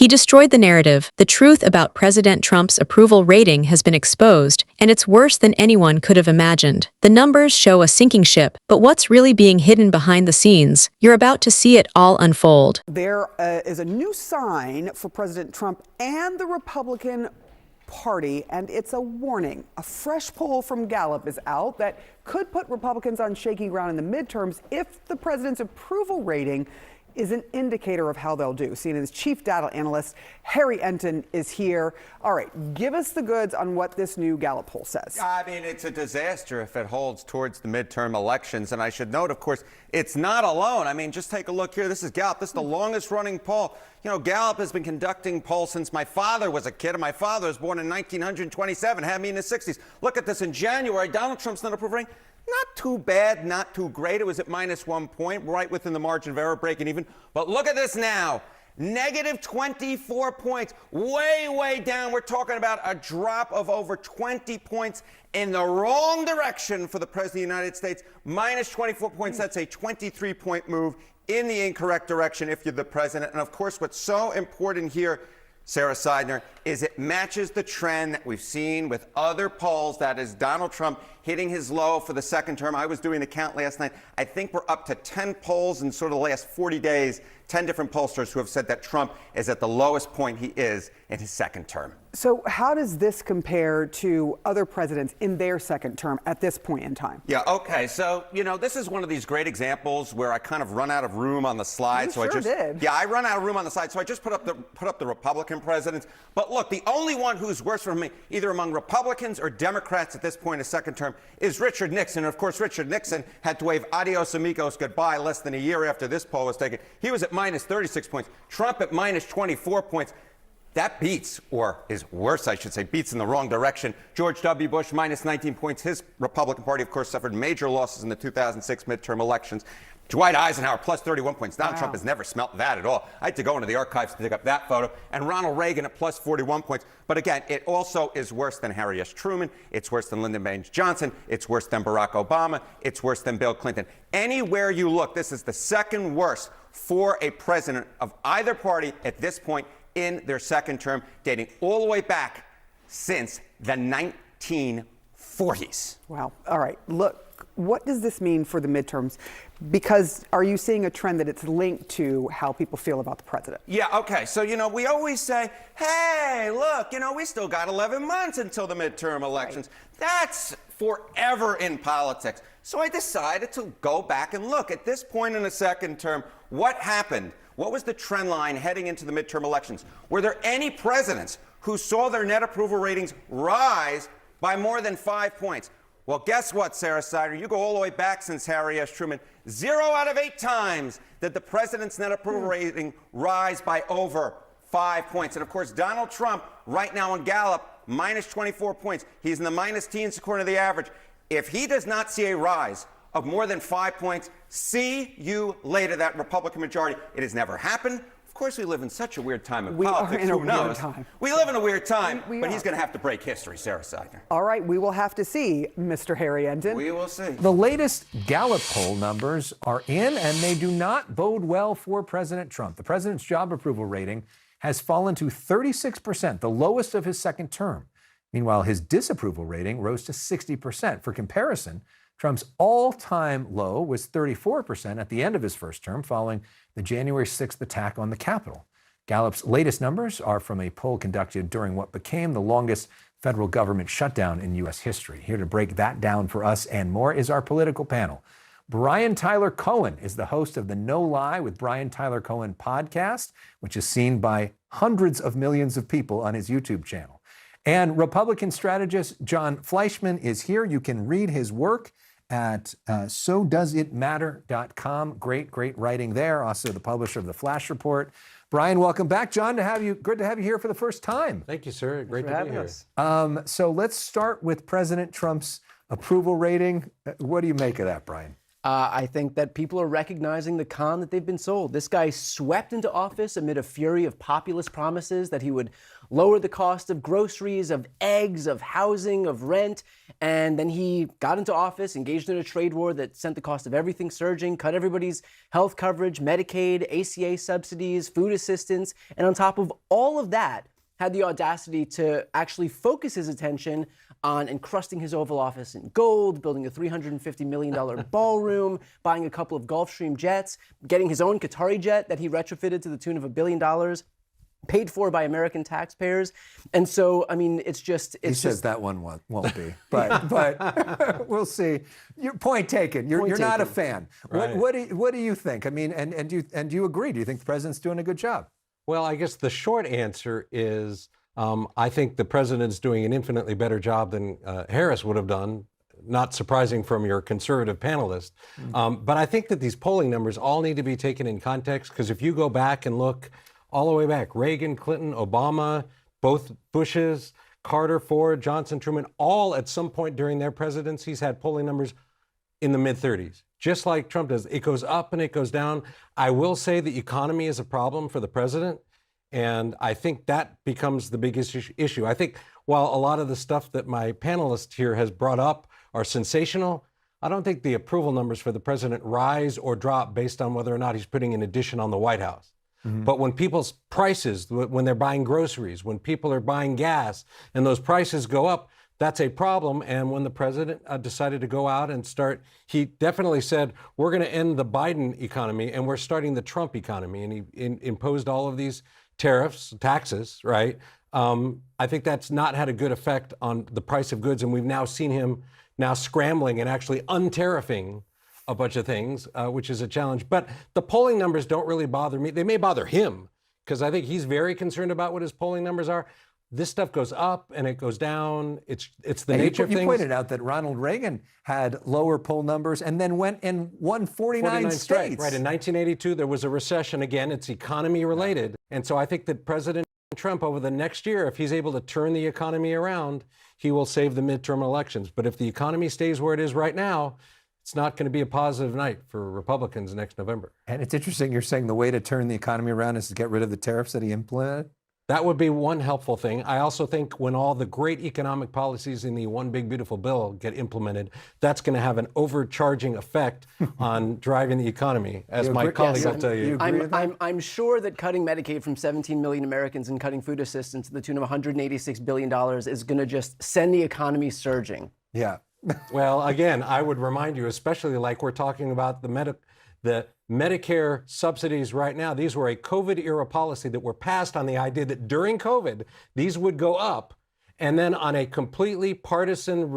He destroyed the narrative. The truth about President Trump's approval rating has been exposed, and it's worse than anyone could have imagined. The numbers show a sinking ship, but what's really being hidden behind the scenes? You're about to see it all unfold. There is a new sign for President Trump and the Republican Party, and it's a warning. A fresh poll from Gallup is out that could put Republicans on shaky ground in the midterms if the president's approval rating is an indicator of how they'll do. CNN's chief data analyst, Harry Enton, is here. All right, give us the goods on what this new Gallup poll says. I mean, it's a disaster if it holds towards the midterm elections. And I should note, of course, it's not alone. I mean, just take a look here. This is Gallup. This is the longest running poll. You know, Gallup has been conducting polls since my father was a kid, and my father was born in 1927, had me in the 60s. Look at this in January. Donald Trump's not approving. Not too bad, not too great. It was at -1 point, right within the margin of error, breaking even. But look at this now. Negative 24 points, way down. We're talking about a drop of over 20 points in the wrong direction for the President of the United States. -24 points, that's a 23-point move in the incorrect direction if you're the president. And of course, what's so important here, Sarah Seidner, is it matches the trend that we've seen with other polls. That is Donald Trump hitting his low for the second term. I was doing the count last night. I think we're up to 10 polls in sort of the last 40 days, 10 different pollsters who have said that Trump is at the lowest point he is in his second term. So how does this compare to other presidents in their second term at this point in time? Yeah, okay. So, you know, this is one of these great examples where I kind of run out of room on the slide. You sure did. Yeah, I run out of room on the slide. So I just put up the Republican presidents. But look, the only one who's worse for me, either among Republicans or Democrats at this point in his second term, is Richard Nixon. And of course, Richard Nixon had to wave adios amigos goodbye less than a year after this poll was taken. He was at -36 points. Trump at -24 points. That beats, or is worse, I should say, beats in the wrong direction. George W. Bush, -19 points. His Republican Party, of course, suffered major losses in the 2006 midterm elections. Dwight Eisenhower, +31 points. Donald Trump has never smelt that at all. I had to go into the archives to dig up that photo. And Ronald Reagan at +41 points. But again, it also is worse than Harry S. Truman. It's worse than Lyndon Baines Johnson. It's worse than Barack Obama. It's worse than Bill Clinton. Anywhere you look, this is the second worst for a president of either party at this point in their second term, dating all the way back since the 1940s. Wow. All right. Look, what does this mean for the midterms? Because are you seeing a trend that it's linked to how people feel about the president? Yeah, okay. So, you know, we always say, hey, look, you know, we still got 11 months until the midterm elections. Right. That's forever in politics. So I decided to go back and look at this point in the second term. What happened? What was the trend line heading into the midterm elections? Were there any presidents who saw their net approval ratings rise by more than 5 points? Well, guess what, Sarah Sider? You go all the way back since Harry S. Truman. 0 out of 8 times did the president's net approval rating rise by over 5 points. And of course, Donald Trump, right now in Gallup, -24 points. He's in the -teens according to the average. If he does not see a rise of more than 5 points, see you later, that Republican majority. It has never happened. Of course, we live in such a weird time in politics. Who knows? We live in a weird time, but he's going to have to break history, Sarah Seidner. All right, we will have to see, Mr. Harry Enton. We will see. The latest Gallup poll numbers are in, and they do not bode well for President Trump. The president's job approval rating has fallen to 36%, the lowest of his second term. Meanwhile, his disapproval rating rose to 60%. For comparison, Trump's all-time low was 34% at the end of his first term, following the January 6th attack on the Capitol. Gallup's latest numbers are from a poll conducted during what became the longest federal government shutdown in U.S. history. Here to break that down for us and more is our political panel. Brian Tyler Cohen is the host of the No Lie with Brian Tyler Cohen podcast, which is seen by hundreds of millions of people on his YouTube channel. And Republican strategist John Fleischman is here. You can read his work at SoDoesItMatter.com. Great writing there. Also the publisher of the Flash Report. Brian, welcome back. John, good to have you here for the first time. Thank you, sir. Great to be here. So let's start with President Trump's approval rating. What do you make of that, Brian? I think that people are recognizing the con that they've been sold. This guy swept into office amid a fury of populist promises that he would lower the cost of groceries, of eggs, of housing, of rent. And then he got into office, engaged in a trade war that sent the cost of everything surging, cut everybody's health coverage, Medicaid, ACA subsidies, food assistance. And on top of all of that, had the audacity to actually focus his attention on encrusting his Oval Office in gold, building a $350 million ballroom, buying a couple of Gulfstream jets, getting his own Qatari jet that he retrofitted to the tune of $1 billion, paid for by American taxpayers. And so, I mean, it's just... He says that one won't be, but we'll see. Your point taken. You're not a fan. Right. What do you think? I mean, and do you agree? Do you think the president's doing a good job? Well, I guess the short answer is I think the president's doing an infinitely better job than Harris would have done, not surprising from your conservative panelist. But I think that these polling numbers all need to be taken in context, because if you go back and look all the way back, Reagan, Clinton, Obama, both Bushes, Carter, Ford, Johnson, Truman, all at some point during their presidencies had polling numbers in the mid-30s. Just like Trump does. It goes up and it goes down. I will say the economy is a problem for the president, and I think that becomes the biggest issue. I think while a lot of the stuff that my panelist here has brought up are sensational, I don't think the approval numbers for the president rise or drop based on whether or not he's putting an addition on the White House. But when people's prices, when they're buying groceries, when people are buying gas, and those prices go up, that's a problem. And when the president decided to go out and start, he definitely said, we're going to end the Biden economy and we're starting the Trump economy. And he imposed all of these tariffs, taxes, right? I think that's not had a good effect on the price of goods. And we've now seen him now scrambling and actually untariffing a bunch of things, which is a challenge. But the polling numbers don't really bother me. They may bother him, because I think he's very concerned about what his polling numbers are. This stuff goes up and it goes down. It's the nature of things. You pointed out that Ronald Reagan had lower poll numbers and then went and won 49 states. Right. In 1982, there was a recession again. It's economy related. And so I think that President Trump over the next year, if he's able to turn the economy around, he will save the midterm elections. But if the economy stays where it is right now, it's not going to be a positive night for Republicans next November. And it's interesting you're saying the way to turn the economy around is to get rid of the tariffs that he implemented. That would be one helpful thing. I also think when all the great economic policies in the One Big Beautiful Bill get implemented, that's going to have an overcharging effect on driving the economy, as my colleague will tell you. I'm sure that cutting Medicaid from 17 million Americans and cutting food assistance to the tune of $186 billion is going to just send the economy surging. Yeah. Well, again, I would remind you, especially like we're talking about the Medicare subsidies right now. These were a COVID-era policy that were passed on the idea that during COVID, these would go up. And then on a completely partisan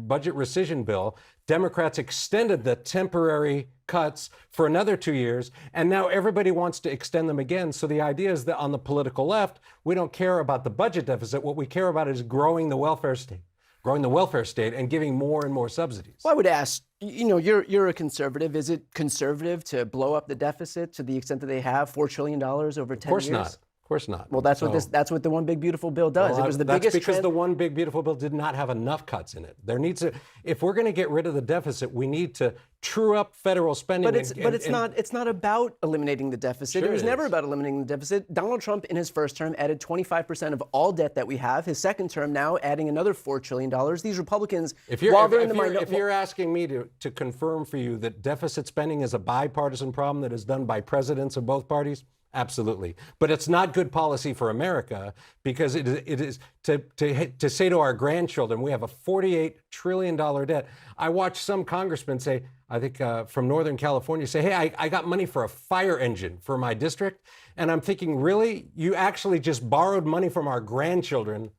budget rescission bill, Democrats extended the temporary cuts for another 2 years. And now everybody wants to extend them again. So the idea is that on the political left, we don't care about the budget deficit. What we care about is growing the welfare state. And giving more and more subsidies. Well, I would ask, you're a conservative. Is it conservative to blow up the deficit to the extent that they have $4 trillion over 10 years? Of course not. Of course not. Well, that's what the One Big Beautiful Bill does. Well, it was the that's biggest because the One Big Beautiful Bill did not have enough cuts in it. There needs to, if we're going to get rid of the deficit, we need to true up federal spending. But it's not about eliminating the deficit. Sure it was never about eliminating the deficit. Donald Trump, in his first term, added 25% of all debt that we have. His second term now adding another $4 trillion. These Republicans, if you're asking me to confirm for you that deficit spending is a bipartisan problem that is done by presidents of both parties, absolutely. But it's not good policy for America, because it is to say to our grandchildren, we have a $48 trillion debt. I watched some congressmen say, I think from Northern California, say, hey, I got money for a fire engine for my district. And I'm thinking, really? You actually just borrowed money from our grandchildren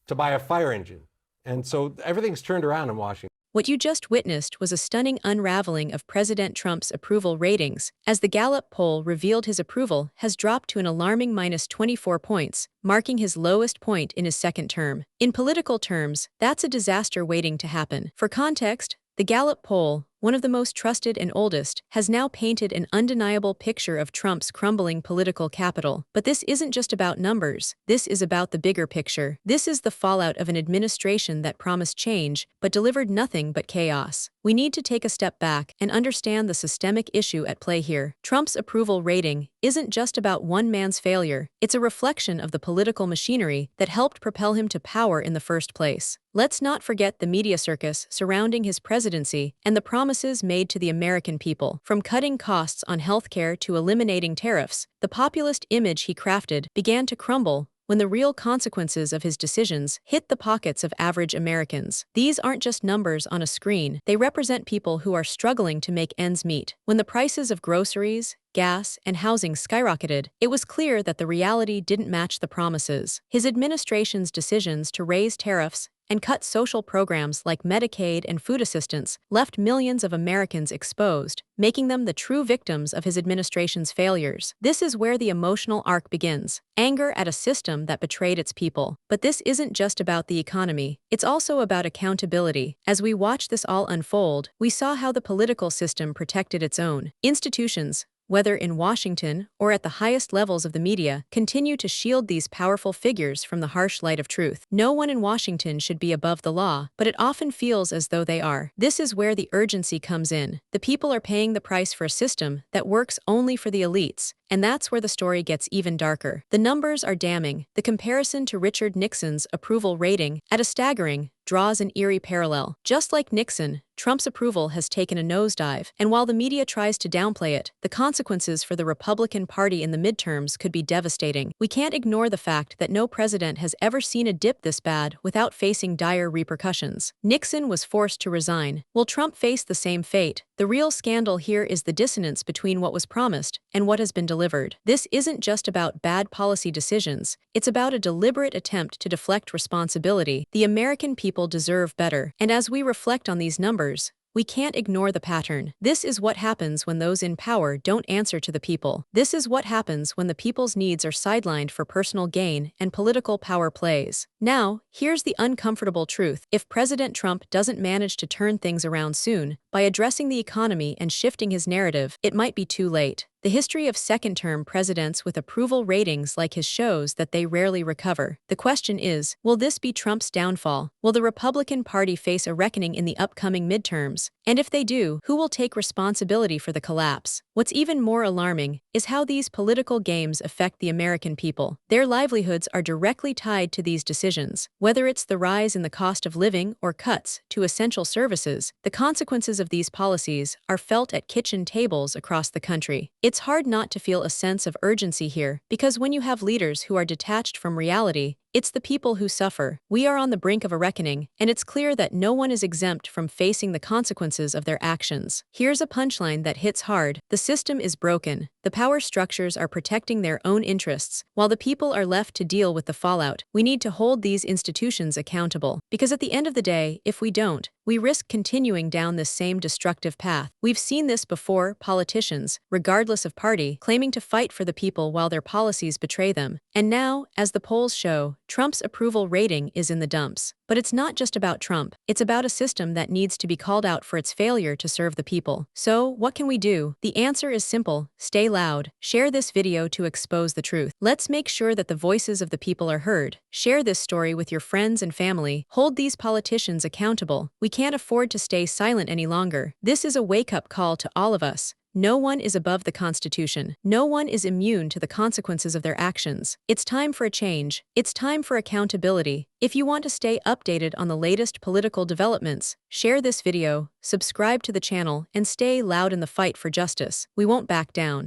to buy a fire engine. And so everything's turned around in Washington. What you just witnessed was a stunning unraveling of President Trump's approval ratings, as the Gallup poll revealed his approval has dropped to an alarming -24 points, marking his lowest point in his second term. In political terms, that's a disaster waiting to happen. For context, the Gallup poll, one of the most trusted and oldest, has now painted an undeniable picture of Trump's crumbling political capital. But this isn't just about numbers. This is about the bigger picture. This is the fallout of an administration that promised change, but delivered nothing but chaos. We need to take a step back and understand the systemic issue at play here. Trump's approval rating isn't just about one man's failure. It's a reflection of the political machinery that helped propel him to power in the first place. Let's not forget the media circus surrounding his presidency and the promises made to the American people. From cutting costs on healthcare to eliminating tariffs, the populist image he crafted began to crumble when the real consequences of his decisions hit the pockets of average Americans. These aren't just numbers on a screen, they represent people who are struggling to make ends meet. When the prices of groceries, gas, and housing skyrocketed, it was clear that the reality didn't match the promises. His administration's decisions to raise tariffs and cut social programs like Medicaid and food assistance left millions of Americans exposed, making them the true victims of his administration's failures. This is where the emotional arc begins. Anger at a system that betrayed its people. But this isn't just about the economy. It's also about accountability. As we watch this all unfold, we saw how the political system protected its own. Institutions, whether in Washington or at the highest levels of the media, continue to shield these powerful figures from the harsh light of truth. No one in Washington should be above the law, but it often feels as though they are. This is where the urgency comes in. The people are paying the price for a system that works only for the elites. And that's where the story gets even darker. The numbers are damning. The comparison to Richard Nixon's approval rating, at a staggering, draws an eerie parallel. Just like Nixon, Trump's approval has taken a nosedive, and while the media tries to downplay it, the consequences for the Republican Party in the midterms could be devastating. We can't ignore the fact that no president has ever seen a dip this bad without facing dire repercussions. Nixon was forced to resign. Will Trump face the same fate? The real scandal here is the dissonance between what was promised and what has been delivered. This isn't just about bad policy decisions, it's about a deliberate attempt to deflect responsibility. The American people deserve better. And as we reflect on these numbers, we can't ignore the pattern. This is what happens when those in power don't answer to the people. This is what happens when the people's needs are sidelined for personal gain and political power plays. Now, here's the uncomfortable truth. If President Trump doesn't manage to turn things around soon, by addressing the economy and shifting his narrative, it might be too late. The history of second-term presidents with approval ratings like his shows that they rarely recover. The question is, will this be Trump's downfall? Will the Republican Party face a reckoning in the upcoming midterms? And if they do, who will take responsibility for the collapse? What's even more alarming is how these political games affect the American people. Their livelihoods are directly tied to these decisions. Whether it's the rise in the cost of living or cuts to essential services, the consequences of these policies are felt at kitchen tables across the country. It's hard not to feel a sense of urgency here, because when you have leaders who are detached from reality, it's the people who suffer. We are on the brink of a reckoning, and it's clear that no one is exempt from facing the consequences of their actions. Here's a punchline that hits hard. The system is broken. The power structures are protecting their own interests, while the people are left to deal with the fallout. We need to hold these institutions accountable, because at the end of the day, if we don't, we risk continuing down this same destructive path. We've seen this before: politicians, regardless of party, claiming to fight for the people while their policies betray them. And now, as the polls show, Trump's approval rating is in the dumps. But it's not just about Trump. It's about a system that needs to be called out for its failure to serve the people. So, what can we do? The answer is simple: stay loud. Share this video to expose the truth. Let's make sure that the voices of the people are heard. Share this story with your friends and family. Hold these politicians accountable. We can't afford to stay silent any longer. This is a wake-up call to all of us. No one is above the Constitution. No one is immune to the consequences of their actions. It's time for a change. It's time for accountability. If you want to stay updated on the latest political developments, share this video, subscribe to the channel, and stay loud in the fight for justice. We won't back down.